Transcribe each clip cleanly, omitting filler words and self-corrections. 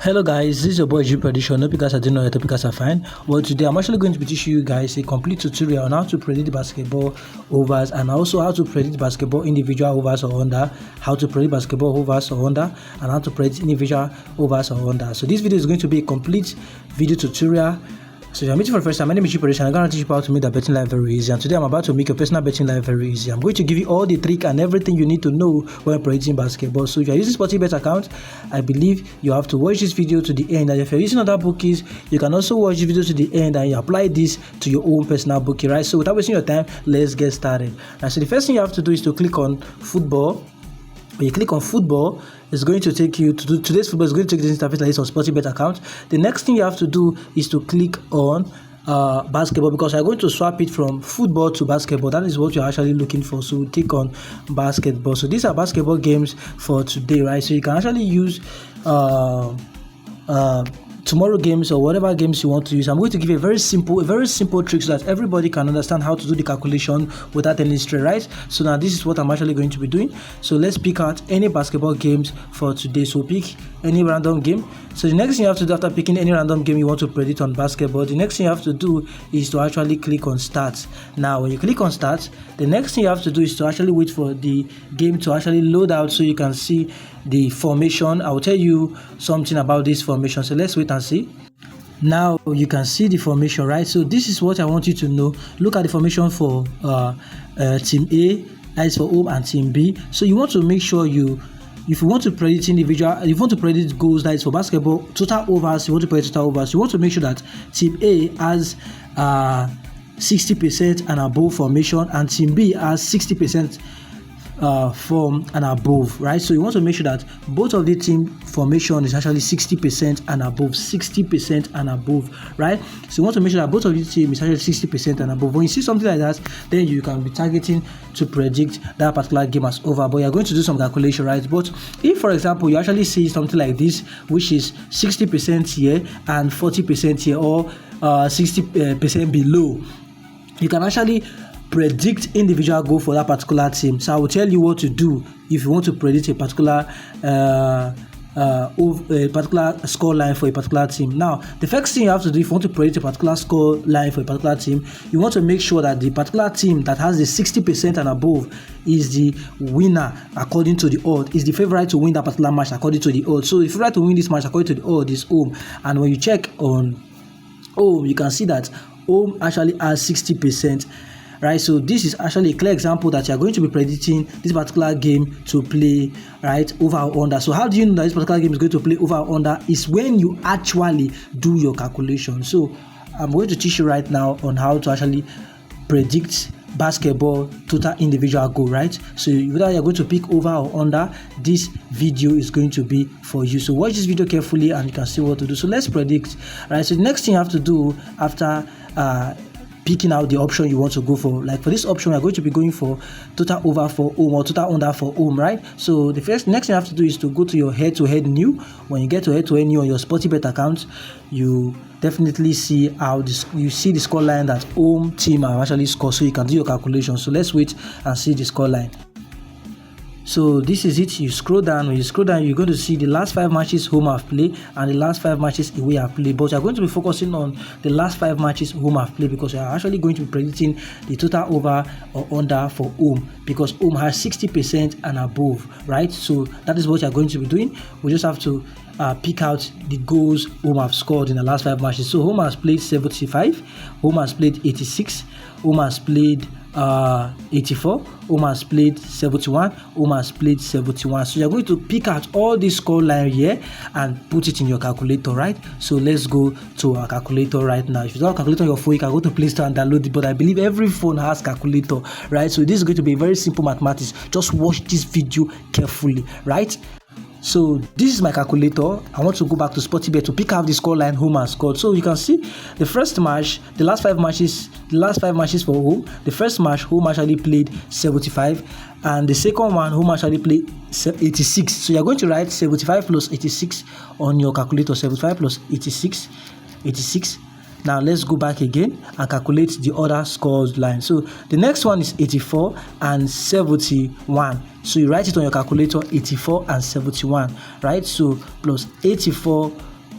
Hello guys, this is your boy G Prediction. Hope you guys are doing alright, hope you guys are fine. Well, today I'm actually going to be teaching you guys a complete tutorial on how to predict basketball overs and also how to predict basketball individual overs or under, how to predict basketball overs or under, and how to predict individual overs or under. So this video is going to be a complete video tutorial. So if you're meeting for the first time, my name is G Prediction. I'm going to teach you how to make that betting life very easy. And today I'm about to make your personal betting life very easy. I'm going to give you all the trick and everything you need to know when predicting basketball. So if you're using Sportybet account, I believe you have to watch this video to the end. And if you're using other bookies, you can also watch the video to the end and you apply this to your own personal bookie, right? So without wasting your time, let's get started. Right, so the first thing you have to do is to click on football. When you click on football, it's going to take you to today's football. Is going to take this interface like this on Sportybet account. The next thing you have to do is to click on basketball, because you're going to swap it from football to basketball. That is what you're actually looking for. So click on basketball. So these are basketball games for today, right? So you can actually use tomorrow games or whatever games you want to use. I'm going to give you a very simple trick so that everybody can understand how to do the calculation without any stress, right? So now this is what I'm actually going to be doing. So let's pick out any basketball games for today. So pick any random game. So the next thing you have to do after picking any random game you want to predict on basketball, the next thing you have to do is to actually click on start. Now when you click on start, the next thing you have to do is to actually wait for the game to actually load out so you can see the formation. I will tell you something about this formation, so let's wait and see. Now you can see the formation, right? So this is what I want you to know. Look at the formation for team A, that is for home, and team B. So you want to make sure if you want to predict individual, if you want to predict goals, that is for basketball, total overs, you want to predict total overs, you want to make sure that team A has 60% and above formation and team B has 60% form and above, right? So you want to make sure that both of the team formation is actually 60% and above, 60% and above, right? So you want to make sure that both of the team is actually 60% and above. When you see something like that, then you can be targeting to predict that particular game as over, but you're going to do some calculation, right? But if, for example, you actually see something like this, which is 60% here and 40% here, or 60% below, you can actually predict individual goal for that particular team. So I will tell you what to do if you want to predict a particular score line for a particular team. Now, the first thing you have to do if you want to predict a particular score line for a particular team, you want to make sure that the particular team that has the 60% and above is the winner according to the odds, is the favorite to win that particular match according to the odds. So the favorite to win this match according to the odds is home, and when you check on home, you can see that home actually has 60%. Right, so this is actually a clear example that you are going to be predicting this particular game to play, right, over or under. So how do you know that this particular game is going to play over or under? Is when you actually do your calculation. So I'm going to teach you right now on how to actually predict basketball total individual goal, right? So whether you're going to pick over or under, this video is going to be for you. So watch this video carefully and you can see what to do. So let's predict, right? So the next thing you have to do after picking out the option you want to go for, like for this option, we're going to be going for total over for home or total under for home, right? So the next thing you have to do is to go to your head-to-head new. When you get to head-to-head new on your Sportybet account, you definitely see how you see the score line that home team have actually scored, so you can do your calculation. So let's wait and see the score line. So this is it. You scroll down. When you scroll down, you're going to see the last 5 matches home have played and the last 5 matches away have played. But you're going to be focusing on the last 5 matches home have played, because you're actually going to be predicting the total over or under for home, because home has 60% and above, right? So that is what you're going to be doing. We just have to pick out the goals home have scored in the last 5 matches. So home has played 75, home has played 86, home has played 84, home has played 71, home has played 71. So you're going to pick out all this score line here and put it in your calculator, right? So let's go to our calculator right now. If you don't have a calculator on your phone, you can go to Play Store and download it, but I believe every phone has calculator, right? So this is going to be very simple mathematics. Just watch this video carefully, right? So this is my calculator. I want to go back to Sportybet to pick out the score line home has scored. So you can see the first match, the last 5 matches for home. The first match home actually played 75, and the second one home actually played 86. So you're going to write 75 plus 86 on your calculator. 75 plus 86. Now let's go back again and calculate the other scores line. So the next one is 84 and 71. So you write it on your calculator, 84 and 71, right? So plus 84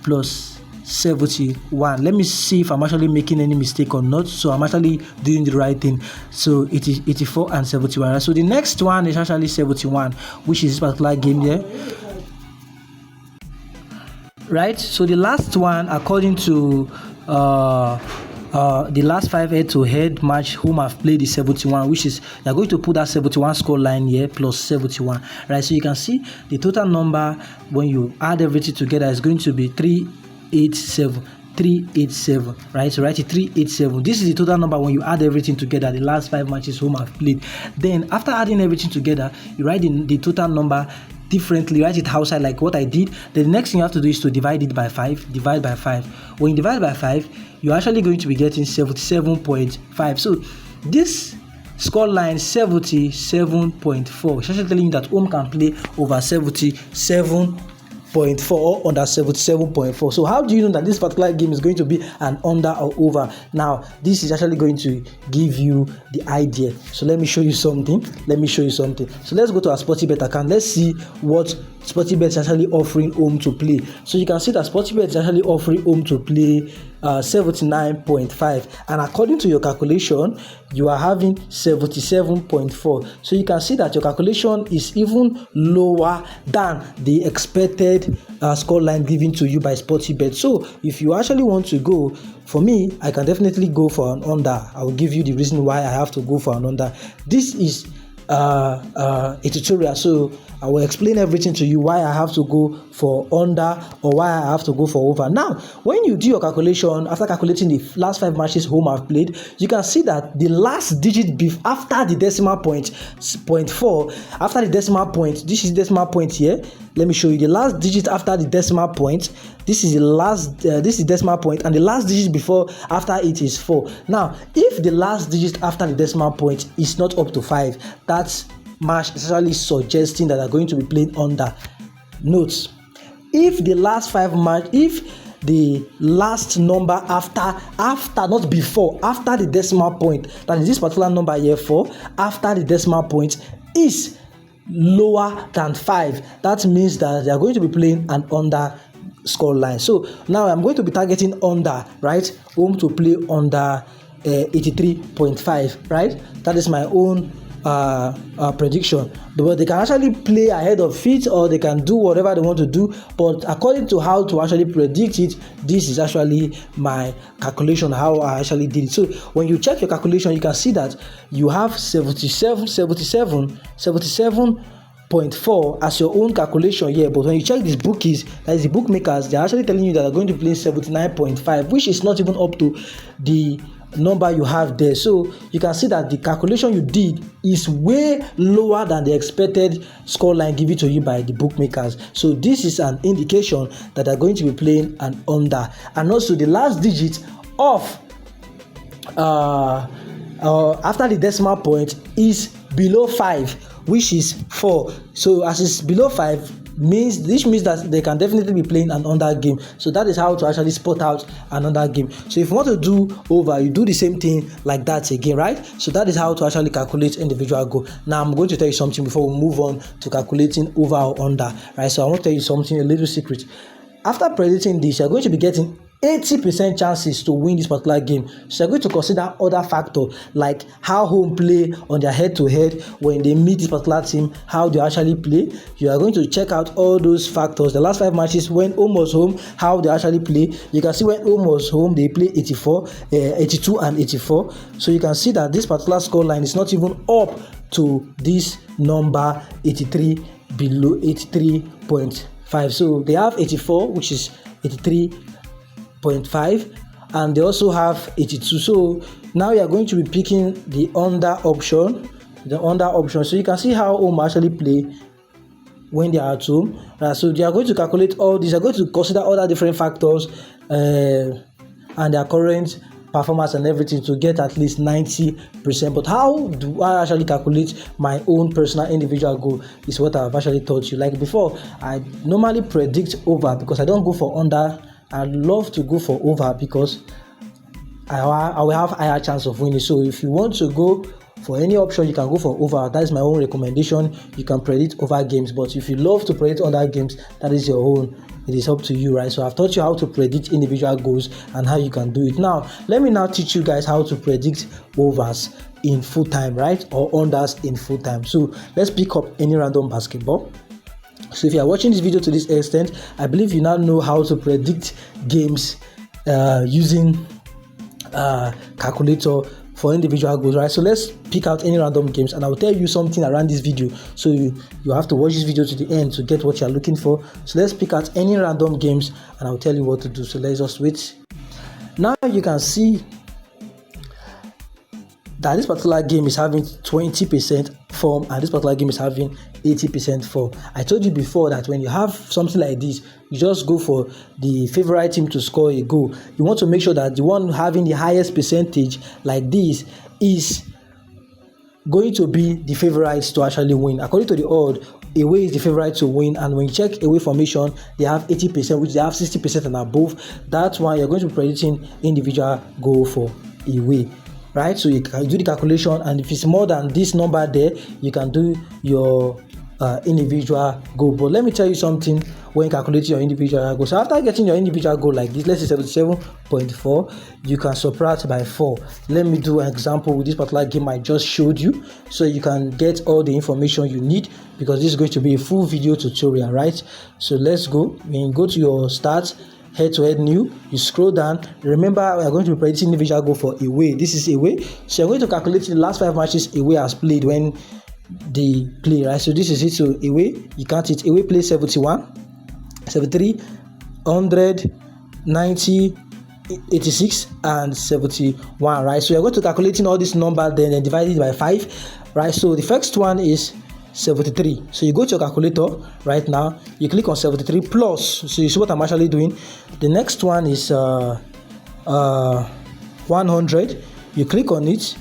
plus 71. Let me see if I'm actually making any mistake or not. So I'm actually doing the right thing. So it is 84 and 71. So the next one is actually 71, which is this particular game here. Right? So the last one, according to the last 5 head-to-head match whom I've played is 71, which is you're going to put that 71 score line here plus 71, right? So you can see the total number when you add everything together is going to be 387, right? So write it 387. This is the total number when you add everything together, the last 5 matches whom I've played. Then after adding everything together, you write the total number differently, write it outside like what I did. Then the next thing you have to do is to divide it by 5. Divide by 5. When you divide by 5, you're actually going to be getting 77.5. So this score line 77.4. It's actually telling you that home can play over 77.4 or under 77.4. So how do you know that this particular game is going to be an under or over? Now this is actually going to give you the idea. So let me show you something. So let's go to our Sportybet account. Let's see what Sportybet is actually offering home to play. So you can see that Sportybet is actually offering home to play 79.5, and according to your calculation you are having 77.4. So you can see that your calculation is even lower than the expected score line given to you by Sportybet. So if you actually want to go, for me, I can definitely go for an under. I will give you the reason why I have to go for an under. This is a tutorial, so I will explain everything to you why I have to go for under or why I have to go for over. Now, when you do your calculation, after calculating the last 5 matches home I've played, you can see that the last digit after the decimal point, 0.4, after the decimal point, this is decimal point here. Let me show you the last digit after the decimal point. This is the last, this is decimal point, and the last digit before after it is 4. Now, if the last digit after the decimal point is not up to 5, that's match is actually suggesting that they're going to be playing under. Note, if the last 5 match, if the last number after not before, after the decimal point, that is this particular number here 4, after the decimal point is lower than 5, that means that they are going to be playing an under score line. So now I'm going to be targeting under, right? Home to play under 83.5, right? That is my own prediction. But they can actually play ahead of it, or they can do whatever they want to do. But according to how to actually predict it, this is actually my calculation, how I actually did it. So when you check your calculation, you can see that you have 77.4 as your own calculation here. But when you check these bookies, that is the bookmakers, they're actually telling you that they're going to play 79.5, which is not even up to the number you have there. So you can see that the calculation you did is way lower than the expected score line given to you by the bookmakers. So this is an indication that they're going to be playing an under. And also the last digit of after the decimal point is below 5, which is 4. So as it's below 5, means that they can definitely be playing an under game. So that is how to actually spot out another game. So if you want to do over, you do the same thing like that again, right? So that is how to actually calculate individual goal. Now I'm going to tell you something before we move on to calculating over or under, right? So I want to tell you something, a little secret. After predicting this, you're going to be getting 80% chances to win this particular game. So you're going to consider other factors like how home play on their head-to-head when they meet this particular team, how they actually play. You are going to check out all those factors. The last 5 matches when home was home, how they actually play. You can see when home was home, they play 82 and 84. So you can see that this particular score line is not even up to this number 83, below 83.5. So they have 84, which is 83.5, and they also have 82. So now you are going to be picking the under option. So you can see how home actually play when they are at home. So they are going to calculate all these. They are going to consider other different factors and their current performance and everything to get at least 90%. But how do I actually calculate my own personal individual goal is what I've actually taught you. Like before, I normally predict over because I don't go for under. I love to go for over because I will have higher chance of winning. So if you want to go For any option, you can go for over. That is my own recommendation. You can predict over games, but if you love to predict under games, that is your own. It is up to you, right? So I've taught you how to predict individual goals and how you can do it. Now, let me now teach you guys how to predict overs in full time, right? Or unders in full time. So let's pick up any random basketball. So if you are watching this video to this extent, I believe you now know how to predict games using calculator for individual goals, right? So let's pick out any random games and I will tell you something around this video. So you have to watch this video to the end to get what you're looking for. So let's pick out any random games and I'll tell you what to do. So let's just wait. Now you can see that this particular game is having 20% form and this particular game is having 80% form. I told you before that when you have something like this, you just go for the favorite team to score a goal. You want to make sure that the one having the highest percentage like this is going to be the favorite to actually win. According to the odd, away is the favorite to win, and when you check away formation, they have 80%, which they have 60% and above. That's why you're going to be predicting individual goal for away. Right, so you can do the calculation, and if it's more than this number there, you can do your individual goal. But let me tell you something when you calculate your individual goal. So after getting your individual goal like this, let's say 77.4, you can subtract by 4. Let me do an example with this particular game I just showed you, so you can get all the information you need, because this is going to be a full video tutorial, right? So let's go. When you go to your stats, head-to-head new, you scroll down. Remember, we are going to be predicting individual goal for away. This is away, so you're going to calculate the last 5 matches away has played when they play, right? So this is it. So away, you count it. Away plays 71, 73, 100, 90, 86, and 71, right? So you're going to calculating all these numbers, then and divide it by 5, right? So the first one is 73. So you go to your calculator right now, you click on 73 plus, so you see what I'm actually doing. The next one is 100. You click on it,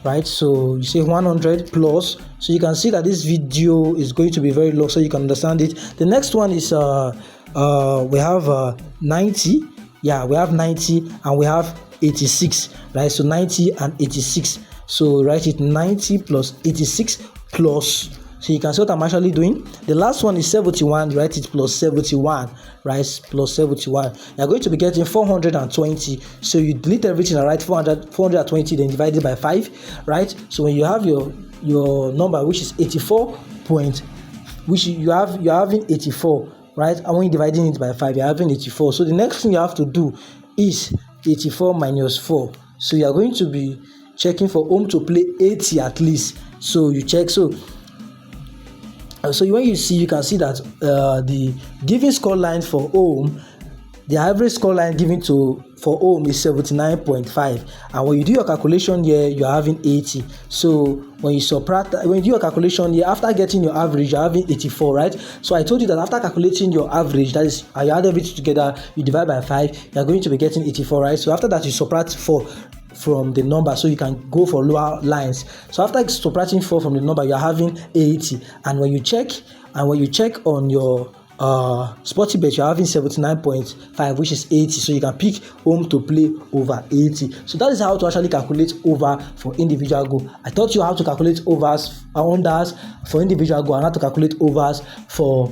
right? So you say 100 plus, so you can see that this video is going to be very low, so you can understand it. The next one is we have 90. Yeah, we have 90 and we have 86, right? So 90 and 86. So write it 90 plus 86 plus. So you can see what I'm actually doing. The last one is 71. You write it plus 71, right? Plus 71. You're going to be getting 420. So you delete everything and write 420, then divide it by 5, right? So when you have your number, which is 84 point, which you're having 84, right? And when you're dividing it by 5, you're having 84. So the next thing you have to do is 84 minus 4. So you are going to be checking for home to play 80 at least. So you check. So when you see, you can see that the given score line for home, the average score line given for home is 79.5, and when you do your calculation here, you're having 80. So when you do your calculation here, after getting your average, you're having 84, right? So I told you that after calculating your average, that is, you add everything together, you divide by 5, you're going to be getting 84, right? So after that, you subtract 4 from the number, so you can go for lower lines. So after subtracting 4 from the number, you're having 80, and when you check on your Sportybet, you're having 79.5, which is 80. So you can pick home to play over 80. So that is how to actually calculate over for individual goal. I taught you how to calculate overs, unders for individual goal, and how to calculate overs for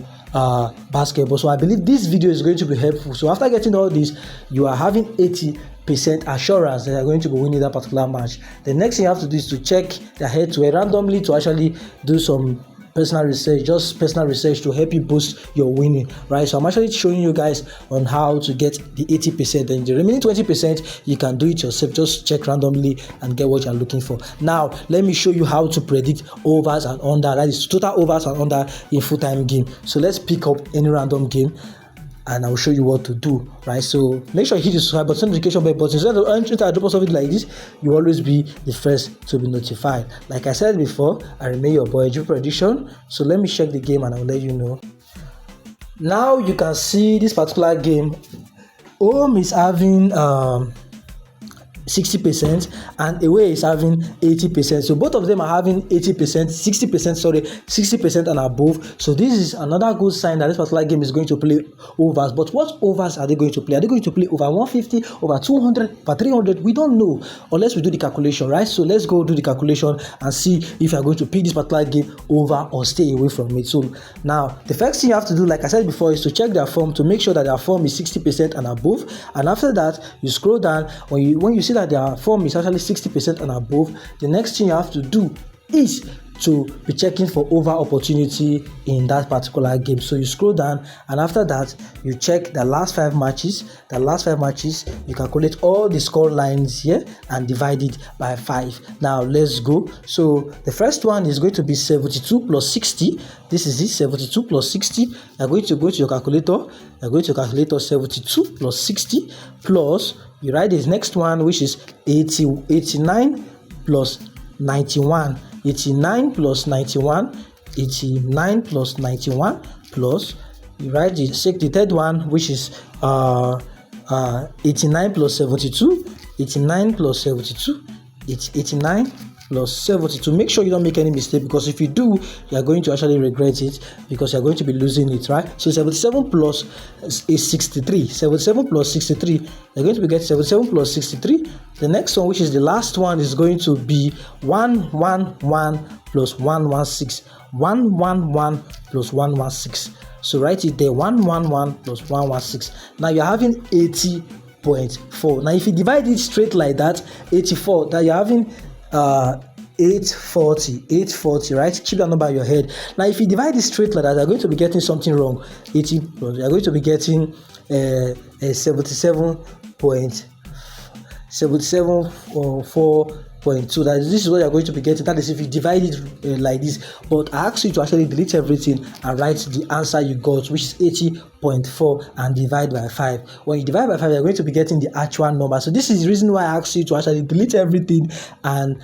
basketball. So I believe this video is going to be helpful. So after getting all this, you are having 80% assurance that you're going to be winning that particular match. The next thing you have to do is to check the head-to-head randomly, to actually do some personal research to help you boost your winning, right? So I'm actually showing you guys on how to get the 80%, and the remaining 20% you can do it yourself. Just check randomly and get what you're looking for. Now let me show you how to predict overs and under, that is total overs and under in full-time game. So let's pick up any random game and I'll show you what to do, right? So make sure you hit the subscribe button, notification bell button, so that anytime I drop a video like this, you always be the first to be notified. Like I said before, I remain your boy Drew Prediction. So let me check the game and I'll let you know. Now you can see this particular game, home is having 60% and away is having 80%. So both of them are having 80%, 60% and above. So this is another good sign that this particular game is going to play overs. But what overs are they going to play? Are they going to play over 150, over 200, over 300? We don't know unless we do the calculation, right? So let's go do the calculation and see if you are going to pick this particular game over or stay away from it. So now the first thing you have to do, like I said before, is to check their form to make sure that their form is 60% and above. And after that, you scroll down. When you see that their form is actually 60% and above, the next thing you have to do is to be checking for over opportunity in that particular game. So you scroll down, and after that you check the last 5 matches. You calculate all the score lines here and divide it by 5. Now let's go. So the first one is going to be 72 plus 60. This is it, 72 plus 60. You're going to go to your calculator. You're going to calculate 72 plus 60 plus, you write this next one, which is 89 plus 91. 89 plus 91, 89 plus 91 plus, you write the third one, which is 89 plus 72, 89 plus 72, it's 89 plus 72. Make sure you don't make any mistake, because if you do, you are going to actually regret it, because you are going to be losing it, right? So 77 plus is 63. 77 plus 63, you're going to be getting 77 plus 63. The next one, which is the last one, is going to be 111 plus 116. 111 plus 116. So write it there, 111 plus 116. Now you're having 80.4. Now if you divide it straight like that, 84, that you're having 840, right? Keep that number in your head. Now if you divide it straight like that, you're going to be getting something wrong. 80, you're going to be getting 77.4.2. That this is what you're going to be getting. That is if you divide it like this. But I ask you to actually delete everything and write the answer you got, which is 80.4, and divide by 5. When you divide by 5, you're going to be getting the actual number. So this is the reason why I asked you to actually delete everything and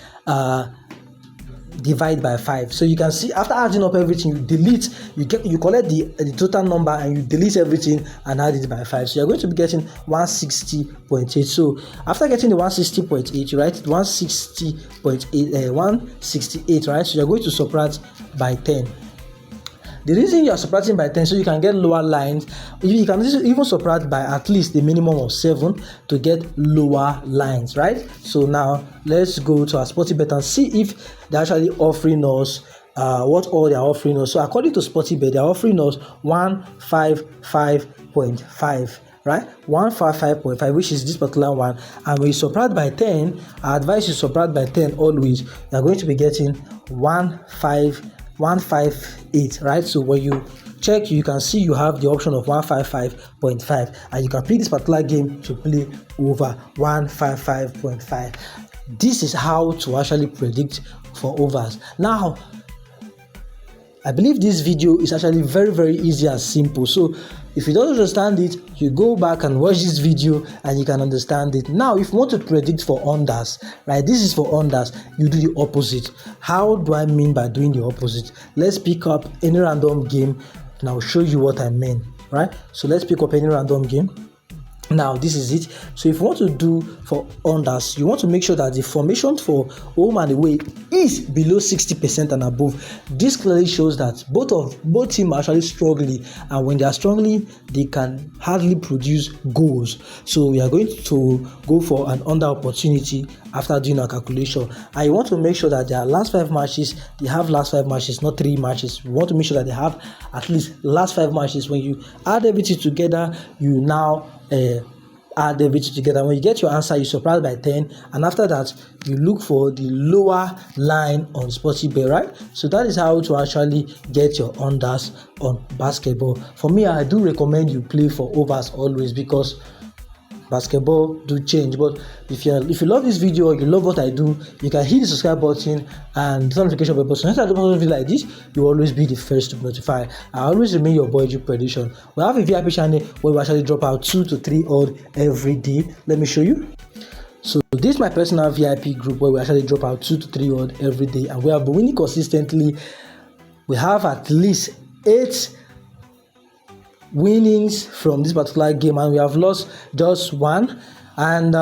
divide by 5. So you can see, after adding up everything, you collect the total number and you delete everything and add it by 5. So you're going to be getting 160.8. So after getting the 160.8, you write 168, right? So you're going to subtract by 10. The reason you are subtracting by 10, so you can get lower lines. You can even subtract by at least the minimum of 7 to get lower lines, right? So now let's go to our Sportybet and see if they're actually offering us what all they are offering us. So according to Sportybet, they are offering us 155.5. right? 155.5, which is this particular one. And when you subtract by 10, I advise you subtract by 10 always. You are going to be getting 158, right? So when you check, you can see you have the option of 155.5, and you can pick this particular game to play over 155.5. This is how to actually predict for overs. Now, I believe this video is actually very, very easy and simple. So if you don't understand it, you go back and watch this video and you can understand it. Now, if you want to predict for unders, right, this is for unders, you do the opposite. How do I mean by doing the opposite? Let's pick up any random game and I'll show you what I mean, right? So let's pick up any random game. Now this is it. So if you want to do for unders, you want to make sure that the formation for home and away is below 60% and above. This clearly shows that both teams are actually struggling, and when they are struggling, they can hardly produce goals. So we are going to go for an under opportunity after doing a calculation. And you want to make sure that their last 5 matches, they have last 5 matches, not 3 matches. We want to make sure that they have at least last 5 matches. When you add everything together, you now add everything together. When you get your answer, you subtract by 10, and after that you look for the lower line on Sportybet, right? So that is how to actually get your unders on basketball. For me, I do recommend you play for overs always, because basketball do change. But if you love this video or you love what I do, you can hit the subscribe button and the notification bell button. Next time I do a video like this, you will always be the first to be notified. I always remain your boy G Prediction. We have a VIP channel where we actually drop out 2 to 3 odd every day. Let me show you. So this is my personal VIP group where we actually drop out 2 to 3 odd every day, and we have been winning consistently. We have at least 8 winnings from this particular game, and we have lost just 1. And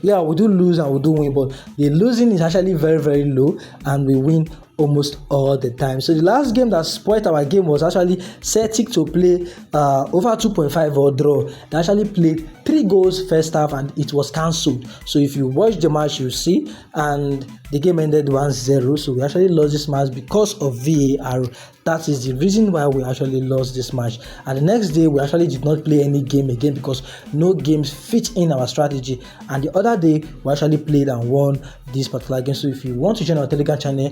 yeah, we do lose and we do win, but the losing is actually very, very low, and we win almost all the time. So the last game that spoiled our game was actually Celtic to play over 2.5 or draw. They actually played 3 goals first half and it was cancelled. So if you watch the match, you see, and the game ended 1-0. So we actually lost this match because of VAR. That is the reason why we actually lost this match. And the next day, we actually did not play any game again because no games fit in our strategy. And the other day, we actually played and won this particular game. So if you want to join our Telegram channel,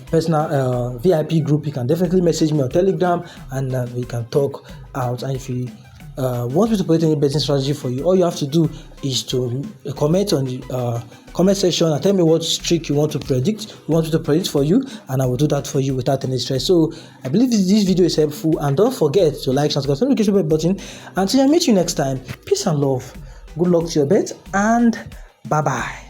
personal VIP group, you can definitely message me on Telegram, and we can talk out. And if you want me to create any betting strategy for you, all you have to do is to comment on the comment section and tell me what streak you want to predict. You want me to predict for you, and I will do that for you without any stress. So I believe this video is helpful, and don't forget to like, subscribe, the notification bell button. Until I meet you next time, peace and love. Good luck to your bet, and bye bye.